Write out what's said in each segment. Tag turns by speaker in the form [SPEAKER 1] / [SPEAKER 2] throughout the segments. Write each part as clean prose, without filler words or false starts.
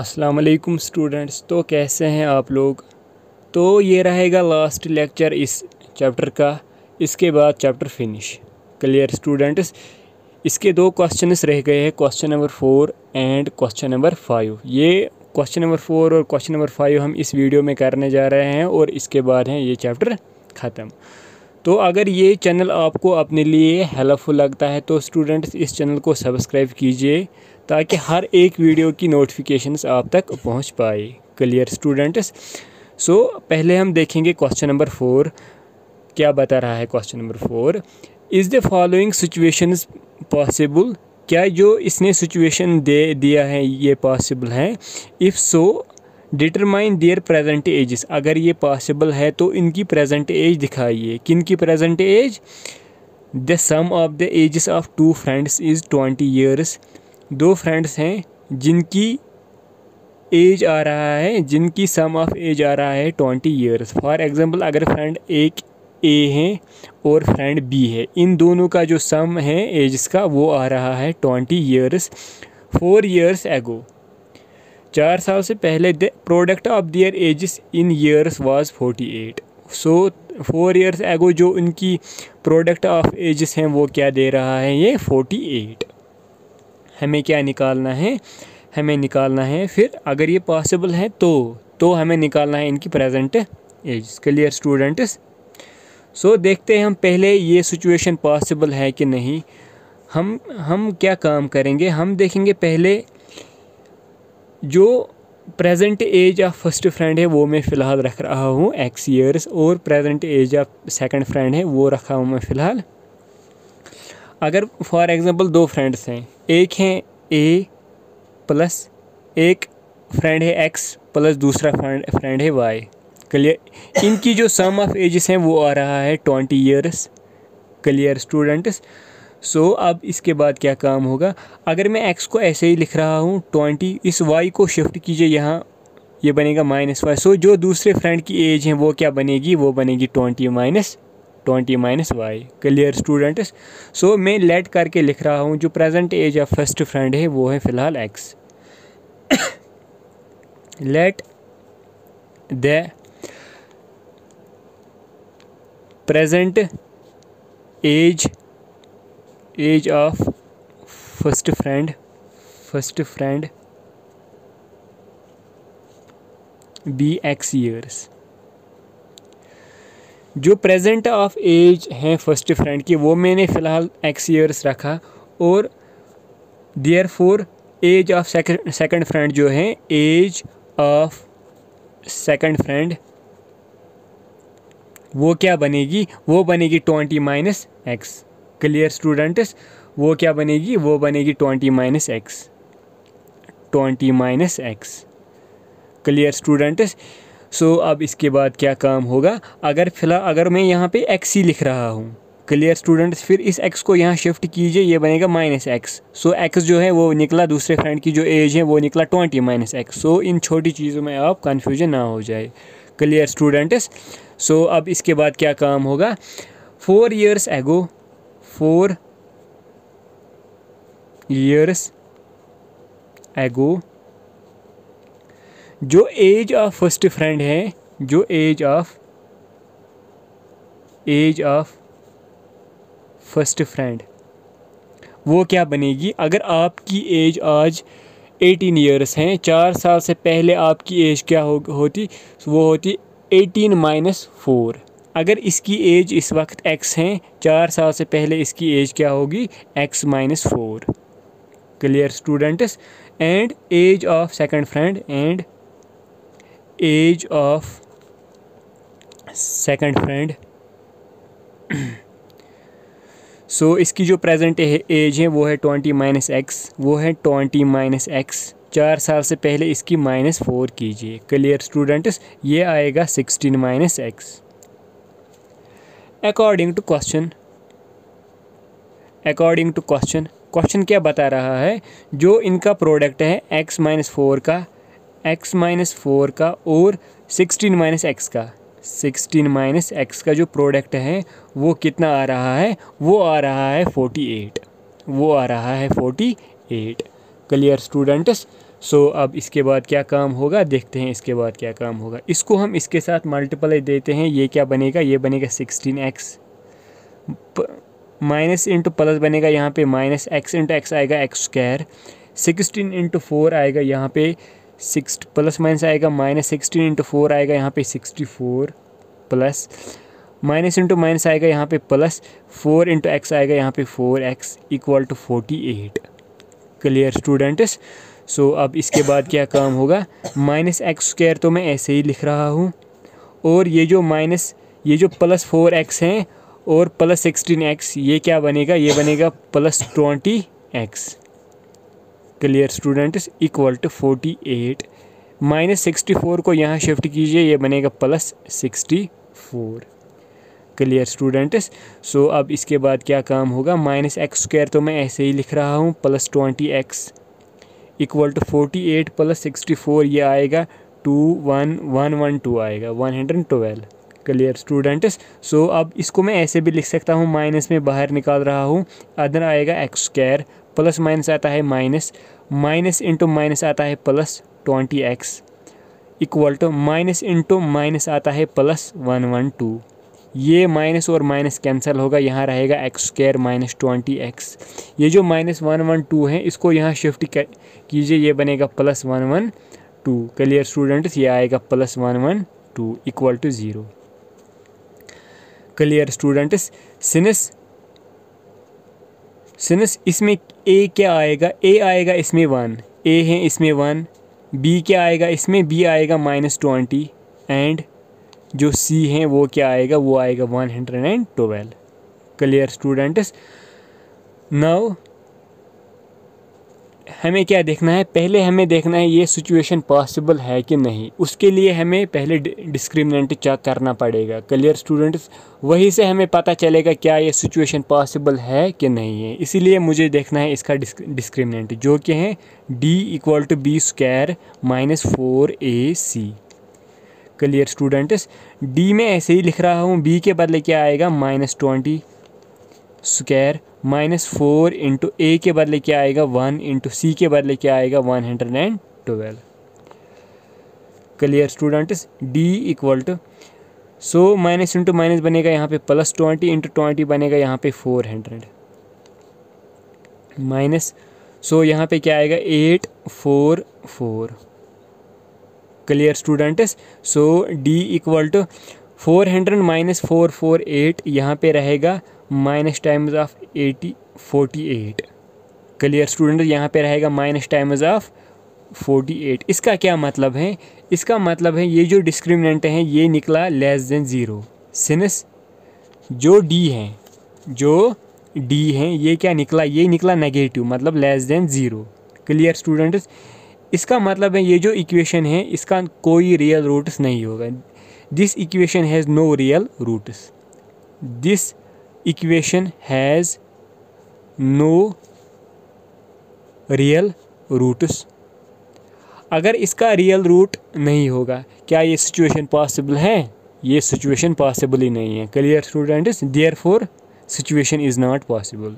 [SPEAKER 1] अस्सलाम वालेकुम स्टूडेंट्स। तो कैसे हैं आप लोग। तो ये रहेगा लास्ट लेक्चर इस चैप्टर का। इसके बाद चैप्टर फिनिश। Clear students. इसके दो क्वेश्चंस रह गए हैं, question number 4 and question number 5। ये क्वेश्चन नंबर 4 और क्वेश्चन नंबर 5 हम इस वीडियो में करने जा रहे हैं और इसके बाद है ये चैप्टर ख़त्म। तो अगर ये चैनल आपको अपने लिए हेल्पफुल लगता है तो स्टूडेंट्स इस चैनल को सब्सक्राइब कीजिए ताकि हर एक वीडियो की नोटिफिकेशंस आप तक पहुंच पाए। Clear students. सो पहले हम देखेंगे क्वेश्चन नंबर 4 क्या बता रहा है। Question number 4, is the following situations possible. क्या जो इसने सिचुएशन दिया है ये पॉसिबल है। If so determine there present ages. अगर ये पॉसिबल है तो इनकी प्रेजेंट एज दिखाइए। किन की present age. The sum of the ages of two friends is 20 years. दो फ्रेंड्स हैं जिनकी एज आ रहा है, जिनकी सम ऑफ एज आ रहा है 20 ईयर्स। फॉर एग्जांपल अगर फ्रेंड एक ए है और फ्रेंड बी है, इन दोनों का जो सम है एज का वो आ रहा है 20 ईयर्स। 4 ईयर्स एगो, 4 साल से पहले the product of their edges in years was 48। So 4 years ago जो उनकी प्रोडक्ट ऑफ एजेस हैं वो क्या दे रहा है, ये 48। हमें क्या निकालना है, हमें निकालना है फिर अगर ये पॉसिबल है तो हमें निकालना है इनकी present age. Clear students. So देखते हैं हम पहले ये सिचुएशन पॉसिबल है कि नहीं। हम क्या काम करेंगे, हम देखेंगे पहले जो present age of first friend है वो मैं फ़िलहाल रख रहा हूँ x ईयर्स, और present age of second friend है वो रखा हूँ मैं फ़िलहाल। अगर फॉर एग्जांपल दो फ्रेंड्स हैं, एक हैं a प्लस एक फ्रेंड है x प्लस दूसरा फ्रेंड है y। क्लियर। इनकी जो सम ऑफ एजेस हैं वो आ रहा है 20 ईयर्स। Clear students. सो अब इसके बाद क्या काम होगा, अगर मैं x को ऐसे ही लिख रहा हूँ 20, इस y को शिफ्ट कीजिए यहाँ, ये बनेगा -y। सो जो दूसरे फ्रेंड की एज है वो क्या बनेगी, वो बनेगी 20 minus y। Clear students. So मैं लेट करके लिख रहा हूँ जो present age of first friend है वो है फ़िलहाल x। Let the present age of first friend be x years. जो प्रेजेंट ऑफ एज हैं फर्स्ट फ्रेंड की वो मैंने फ़िलहाल x ईयर्स रखा, और therefore age of second friend जो है, एज ऑफ सेकंड फ्रेंड वो क्या बनेगी, वो बनेगी 20 माइनस x। Clear students. वो क्या बनेगी, वो बनेगी 20 minus x। Clear students. So अब इसके बाद क्या काम होगा, अगर मैं यहाँ पे x ही लिख रहा हूँ। Clear students. फिर इस x को यहाँ शिफ्ट कीजिए, ये बनेगा -x। सो x जो है वो निकला, दूसरे फ्रेंड की जो एज है वो निकला 20 माइनस x। सो इन छोटी चीज़ों में आप कन्फ्यूजन ना हो जाए। Clear students. सो अब इसके बाद क्या काम होगा, 4 ईयर्स एगो जो एज ऑफ फर्स्ट फ्रेंड है, जो एज ऑफ फर्स्ट फ्रेंड वो क्या बनेगी। अगर आपकी एज आज 18 ईयर्स हैं, 4 साल से पहले आपकी एज क्या होती, वो होती 18 माइनस 4। अगर इसकी एज इस वक्त x हैं, 4 साल से पहले इसकी एज क्या होगी, x minus 4। Clear students. And age of second friend and age of second friend. So इसकी जो प्रेजेंट एज है वो है 20 माइनस x, वो है 20 माइनस x। 4 साल से पहले इसकी -4 कीजिए। Clear students. ये आएगा 16 minus x। According to question क्या बता रहा है, जो इनका प्रोडक्ट है x माइनस 4 का और 16 माइनस x का जो प्रोडक्ट है वो कितना आ रहा है, वो आ रहा है 48। Clear students. सो अब इसके बाद क्या काम होगा, देखते हैं इसके बाद क्या काम होगा। इसको हम इसके साथ मल्टीप्लाई देते हैं, ये क्या बनेगा, ये बनेगा 16x माइनस इंटू प्लस बनेगा यहाँ पे माइनस x इंटू एक्स आएगा एक्स स्क्वायर, 16 इंटू 4 आएगा यहाँ पे 6 प्लस माइनस आएगा माइनस 16 इंटू 4 आएगा यहाँ पे 64 प्लस माइनस इंटू माइनस आएगा यहाँ पे प्लस 4 इंटू एक्स आएगा यहाँ पे 4x equal to 48। Clear students. So अब इसके बाद क्या काम होगा, माइनस एक्स स्क्वायर तो मैं ऐसे ही लिख रहा हूँ, और ये जो प्लस 4x हैं और प्लस 16x, ये क्या बनेगा, ये बनेगा plus 20x। Clear students, equal to 48। Minus 64 को यहाँ शिफ्ट कीजिए, ये बनेगा प्लस 64। Clear students. सो अब इसके बाद क्या काम होगा, माइनस एक्स स्क्वायर तो मैं ऐसे ही लिख रहा हूँ, plus 20x equal to 48 plus 64, ये आएगा 21112 आएगा 112। Clear students. सो अब इसको मैं ऐसे भी लिख सकता हूँ, माइनस में बाहर निकाल रहा हूँ, अदर आएगा एक्स स्क्वायर, प्लस माइनस आता है माइनस, माइनस इंटू माइनस आता है plus 20x equal to minus into minus आता है प्लस 112। ये माइनस और माइनस कैंसिल होगा, यहाँ रहेगा एक्स स्क्वायर माइनस 20x। ये जो माइनस 112 है इसको यहाँ शिफ्ट कीजिए, ये बनेगा प्लस 112। क्लियर स्टूडेंट्स, ये आएगा plus 112 equal to 0। Clear students. Since इसमें a क्या आएगा, a आएगा इसमें 1, a है इसमें 1, b क्या आएगा इसमें, b आएगा माइनस 20, एंड जो c है वो क्या आएगा, वो आएगा 112। Clear students. नाउ हमें क्या देखना है, पहले हमें देखना है ये सिचुएशन पॉसिबल है कि नहीं। उसके लिए हमें पहले डिस्क्रिमिनेंट चेक करना पड़ेगा। क्लियर स्टूडेंट्स, वहीं से हमें पता चलेगा क्या ये सिचुएशन पॉसिबल है कि नहीं है। इसीलिए मुझे देखना है इसका डिस्क्रिमिनेंट, जो कि है d equal to B square minus 4ac। Clear students, d में ऐसे ही लिख रहा हूँ, b के बदले क्या आएगा माइनस 20 स्क्वायर माइनस 4 इंटू ए के बदले क्या आएगा 1 इंटू सी के बदले क्या आएगा 112। Clear students, D equal to, so minus into minus बनेगा यहाँ पे प्लस 20 इंटू 20 बनेगा यहाँ पे 400 माइनस, सो यहाँ पे क्या आएगा 844। Clear students. So D equal to 400 minus 448, यहाँ पे रहेगा minus times of 48। Clear student, यहाँ पे रहेगा माइनस टाइम्स ऑफ 48। इसका क्या मतलब है, इसका मतलब है ये जो डिस्क्रिमिनेंट है ये निकला लेस देन 0। सिंस जो डी है ये क्या निकला, ये निकला नेगेटिव, मतलब लेस देन 0। क्लियर स्टूडेंट्स, इसका मतलब है ये जो इक्वेशन है इसका कोई रियल रूट्स नहीं होगा। This equation has no real roots. This equation has no real roots. अगर इसका रियल रूट नहीं होगा, क्या ये सिचुएशन पॉसिबल है? ये सिचुएशन पॉसिबल ही नहीं है। Clear students, therefore situation is not possible.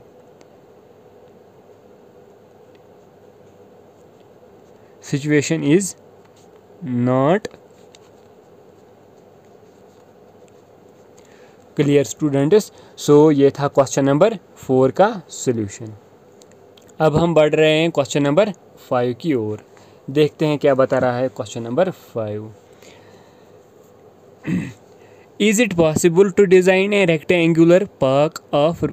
[SPEAKER 1] Situation is not clear students. So ये था क्वेश्चन नंबर 4 का सॉल्यूशन। अब हम बढ़ रहे हैं क्वेश्चन नंबर 5 की ओर। देखते हैं क्या बता रहा है question number 5। Is it possible to design a rectangular park of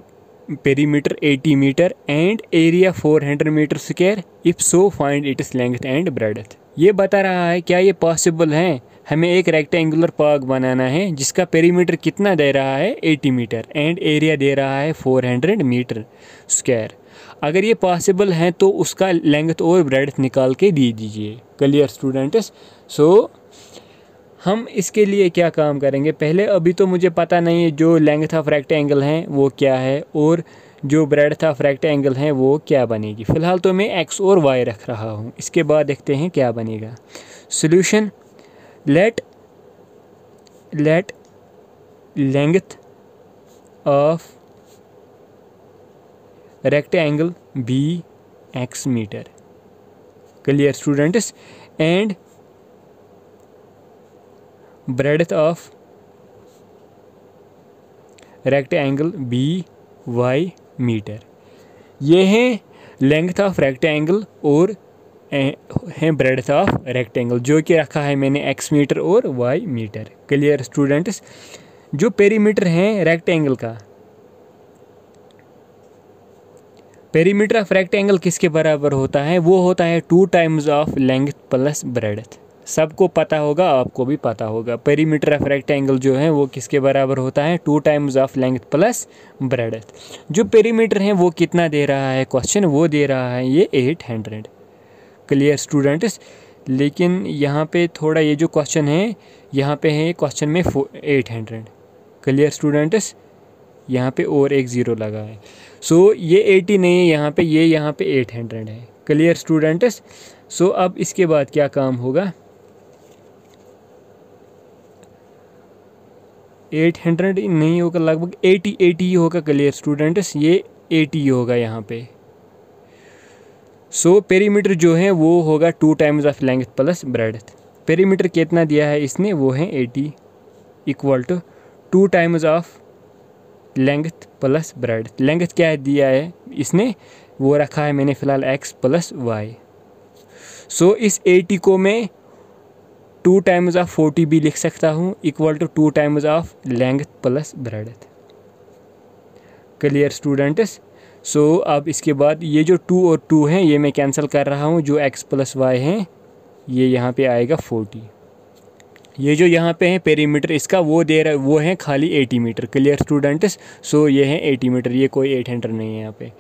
[SPEAKER 1] perimeter 80 metre and area 400 metre square, if so find its length and breadth. ये बता रहा है क्या ये पॉसिबल है, हमें एक रेक्टेंगुलर पार्क बनाना है जिसका पेरीमीटर कितना दे रहा है 80 मीटर एंड एरिया दे रहा है 400 मीटर स्क्वायर। अगर ये पॉसिबल है तो उसका लेंथ और ब्रेड्थ निकाल के दे दीजिए। Clear students. सो हम इसके लिए क्या काम करेंगे, पहले अभी तो मुझे पता नहीं है जो लेंथ ऑफ रेक्टेंगल है वो क्या है और जो ब्रेड्थ ऑफ रेक्टेंगल है वो क्या बनेगी। फ़िलहाल तो मैं एक्स और वाई रख रहा हूँ, इसके बाद देखते हैं क्या बनेगा। Solution, let length of rectangle be x metre. Clear students, and breadth of rectangle be Y metre. ये हैं लेंथ ऑफ रेक्टेंगल और हैं ब्रेडथ ऑफ रेक्टेंगल, जो कि रखा है मैंने एक्स मीटर और वाई मीटर। क्लियर स्टूडेंट्स, जो पेरीमीटर है रेक्टेंगल का, पेरीमीटर ऑफ रेक्टेंगल किसके बराबर होता है? वो होता है 2 times of length plus breadth. सबको पता होगा, आपको भी पता होगा, पेरीमीटर ऑफ रेक्टेंगल जो है वो किसके बराबर होता है? 2 times of length plus breadth. जो पेरीमीटर है वो कितना दे रहा है क्वेश्चन? वो दे रहा है ये 800। क्लियर स्टूडेंट्स, लेकिन यहाँ पे थोड़ा ये जो क्वेश्चन है, यहाँ पे है क्वेश्चन में 800। क्लियर स्टूडेंट्स, यहाँ पे और एक ज़ीरो लगा है, सो ये 80 नहीं है यहाँ पे, ये यहाँ पे 800 है। क्लियर स्टूडेंट्स, सो अब इसके बाद क्या काम होगा? 800 नहीं होगा, लगभग 80 ही होगा। क्लियर स्टूडेंट्स, ये 80 होगा यहाँ पे। सो पेरीमीटर जो है वो होगा 2 times of length plus breadth. Perimeter कितना दिया है इसने? वो है 80 equal to 2 times of length plus breadth. Length क्या दिया है इसने? वो रखा है मैंने फ़िलहाल x प्लस वाई। सो इस 80 को मैं 2 टाइम्स ऑफ 40 भी लिख सकता हूँ, equal to 2 times of length plus breadth. Clear students, so अब इसके बाद ये जो 2 और 2 हैं ये मैं कैंसिल कर रहा हूँ, जो x प्लस वाई हैं ये यहाँ पे आएगा 40। ये जो यहाँ पे है पेरीमीटर इसका वो दे रहा है, वो है खाली 80 मीटर। क्लियर स्टूडेंट्स, सो ये है 80 मीटर, ये कोई 800 नहीं है यहाँ पे।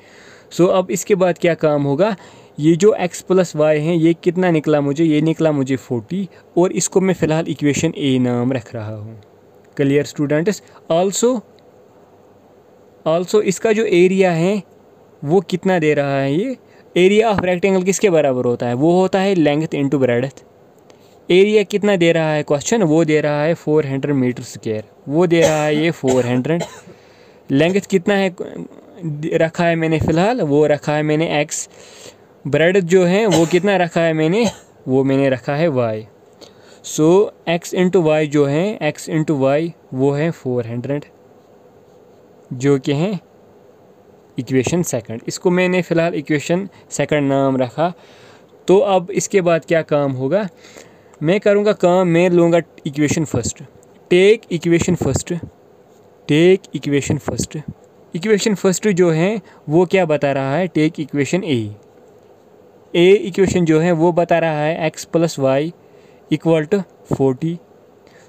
[SPEAKER 1] सो अब इसके बाद क्या काम होगा? ये जो x प्लस वाई है ये कितना निकला मुझे? ये निकला मुझे 40, और इसको मैं फ़िलहाल इक्वेशन ए नाम रख रहा हूँ। क्लियर स्टूडेंट्स, आल्सो इसका जो एरिया है वो कितना दे रहा है? ये एरिया ऑफ रेक्टेंगल किसके बराबर होता है? वो होता है लेंथ इंटू ब्रेडथ। एरिया कितना दे रहा है क्वेश्चन? वो दे रहा है 400 मीटर स्क्वायर, वो दे रहा है ये 400। लेंथ कितना है रखा है मैंने फ़िलहाल? वो रखा है मैंने x। ब्रेडथ जो है वो कितना रखा है मैंने? वो मैंने रखा है y। सो x इंटू वाई जो है, x इंटू वाई वो है 400, जो कि है इक्वेशन सेकंड। इसको मैंने फ़िलहाल इक्वेशन सेकंड नाम रखा। तो अब इसके बाद क्या काम होगा? मैं करूँगा काम, मैं लूँगा equation first. Take equation first. Equation first जो है वो क्या बता रहा है? टेक इक्वेशन ए इक्वेशन जो है वो बता रहा है x plus Y equal to 40।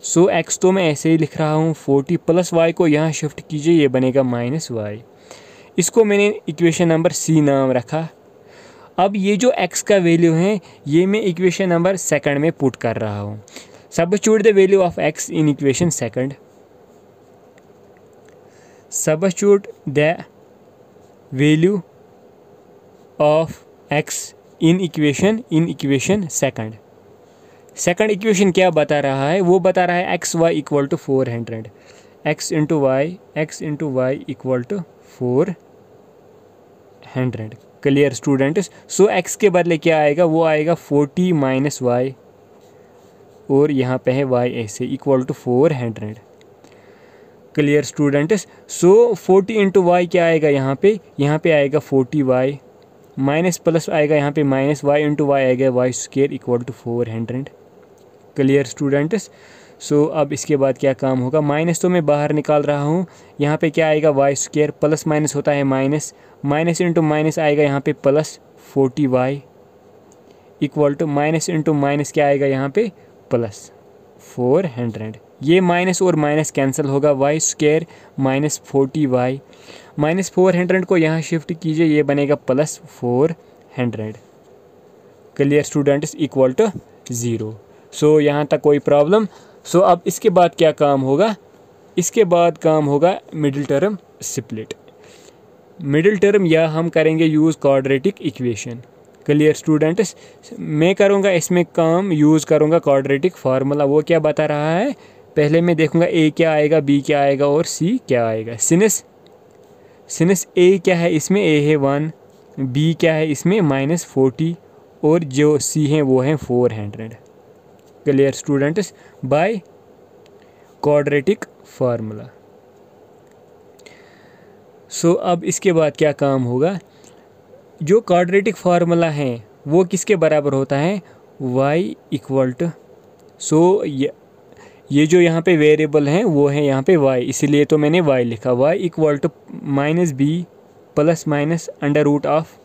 [SPEAKER 1] So x तो मैं ऐसे ही लिख रहा हूँ, 40 प्लस वाई को यहाँ शिफ्ट कीजिए, ये बनेगा माइनस वाई। इसको मैंने इक्वेशन नंबर सी नाम रखा। अब ये जो x का वैल्यू है ये मैं इक्वेशन नंबर सेकंड में पुट कर रहा हूँ। Substitute the value of x in equation second. Substitute the value of x in equation second. Second equation क्या बता रहा है? वो बता रहा है X Y equal to 400, x into Y equal to 400। Clear students, so x के बदले क्या आएगा? वो आएगा 40 माइनस वाई, और यहाँ पे है y ऐसे equal to 400। Clear students, so 40 into Y क्या आएगा? यहाँ पे आएगा 40y, माइनस प्लस आएगा यहाँ पे माइनस y इंटू वाई आएगा y square equal to 400। Clear students, so अब इसके बाद क्या काम होगा? माइनस तो मैं बाहर निकाल रहा हूँ, यहाँ पे क्या आएगा? वाई स्क्वायर, प्लस माइनस होता है माइनस, माइनस इंटू माइनस आएगा यहाँ पे plus 40y equal to minus into minus क्या आएगा यहाँ पे? प्लस 400। ये माइनस और माइनस कैंसिल होगा, Y square minus 40y, minus 400 को यहाँ शिफ्ट कीजिए, ये बनेगा plus 400। Clear students, equal to 0। So यहाँ तक कोई प्रॉब्लम? सो अब इसके बाद क्या काम होगा? इसके बाद काम होगा middle term split. Middle term या हम करेंगे use quadratic equation. Clear students, मैं करूँगा इसमें काम, यूज़ करूँगा क्वाड्रेटिक फार्मूला। वो क्या बता रहा है? पहले मैं देखूँगा a क्या आएगा, b क्या आएगा और c क्या आएगा। सिनस a क्या है? इसमें a है 1, b क्या है? इसमें -40, और जो सी हैं वो हैं 400। Clear students, by quadratic formula. So अब इसके बाद क्या काम होगा, जो क्वाड्रेटिक फार्मूला है वो किसके बराबर होता है, y इक्वल टू, सो ये जो यहाँ पे वेरिएबल हैं वो है यहाँ पे y, इसीलिए तो मैंने y लिखा, y equal to -b plus minus under root of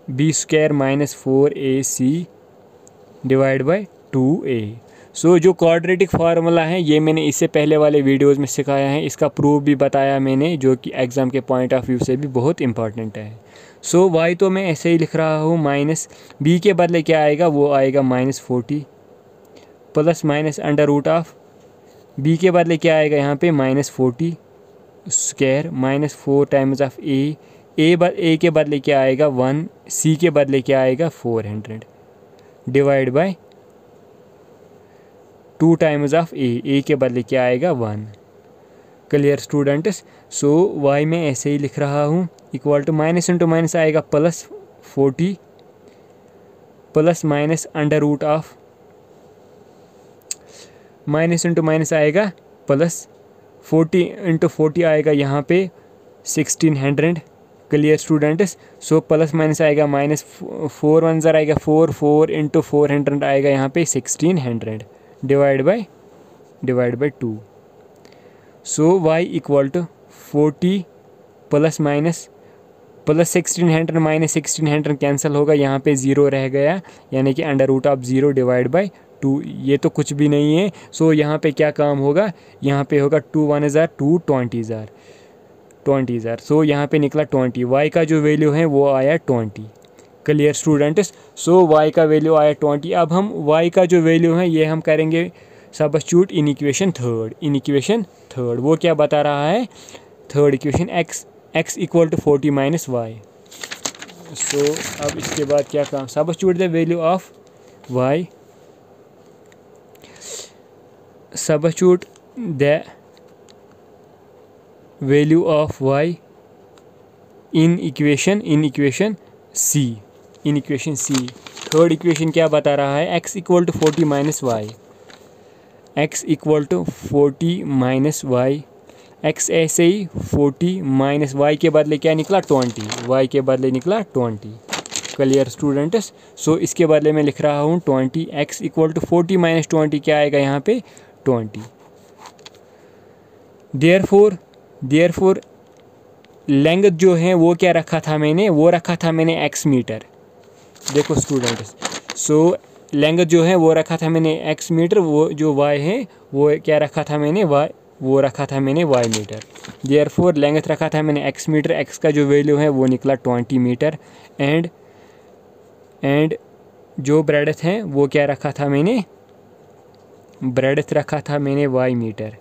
[SPEAKER 1] b square minus 4ac divide by 2a। So जो क्वाड्रेटिक फार्मूला है ये मैंने इससे पहले वाले वीडियोस में सिखाया है, इसका प्रूफ भी बताया मैंने, जो कि एग्ज़ाम के पॉइंट ऑफ व्यू से भी बहुत इंपॉर्टेंट है। सो y तो मैं ऐसे ही लिख रहा हूँ, माइनस b के बदले क्या आएगा, वो आएगा -40 plus minus under root of b के बदले क्या आएगा यहाँ पे -40 square minus 4 times of a के बदले क्या आएगा 1, c के बदले क्या आएगा 400 divide by 2 times of a के बदले क्या आएगा 1। क्लियर स्टूडेंट्स, सो y में ऐसे ही लिख रहा हूँ, equal to minus into minus आएगा +40 plus minus under root of, minus into minus आएगा प्लस 40 इंटू 40 आएगा यहाँ पे 1600। Clear students, so plus minus आएगा माइनस 4 1 ज़रा आएगा 4 इंटू 400 आएगा यहाँ पे 1600 divide by 2। So y equal to 40 plus minus plus 1600 minus 1600 cancel होगा, यहाँ पे 0 रह गया, यानी कि under root of 0 divide by 2, ये तो कुछ भी नहीं है। सो यहाँ पे क्या काम होगा, यहाँ पे होगा 2 1 ज़ार 2 20 ज़ार, सो यहाँ पे निकला 20, y का जो वैल्यू है वो आया 20। क्लियर स्टूडेंट्स, सो y का वैल्यू आया 20। अब हम y का जो वैल्यू है ये हम करेंगे सब्स्टिट्यूट इन इक्वेशन थर्ड। वो क्या बता रहा है, third equation x equal to 40 minus y। So अब इसके बाद क्या काम, substitute the value of y, substitute the value of y in equation C। Third equation क्या बता रहा है, x equal to 40 minus y, x equal to 40 minus y, x ऐसे ही 40 माइनस y के बदले क्या निकला 20, y के बदले निकला 20। क्लियर स्टूडेंट्स, सो इसके बदले में लिख रहा हूँ 20, x इक्वल टू 40 माइनस 20 क्या आएगा यहाँ पे 20। देयरफॉर लेंथ जो है वो क्या रखा था मैंने, वो रखा था मैंने x मीटर। देखो स्टूडेंट्स, सो लेंथ जो है वो रखा था मैंने x मीटर, वो जो y है वो क्या रखा था मैंने वो रखा था मैंने y मीटर। देयरफॉर लेंथ रखा था मैंने x मीटर, x का जो वैल्यू है वो निकला 20 मीटर, एंड जो ब्रेडथ है वो क्या रखा था मैंने, ब्रेडथ रखा था मैंने y मीटर,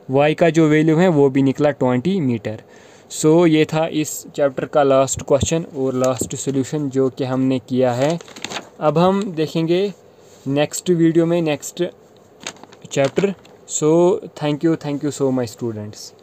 [SPEAKER 1] y का जो वैल्यू है वो भी निकला 20 मीटर। सो ये था इस चैप्टर का लास्ट क्वेश्चन और लास्ट सॉल्यूशन जो कि हमने किया है। अब हम देखेंगे नेक्स्ट वीडियो में next chapter. So thank you so much students.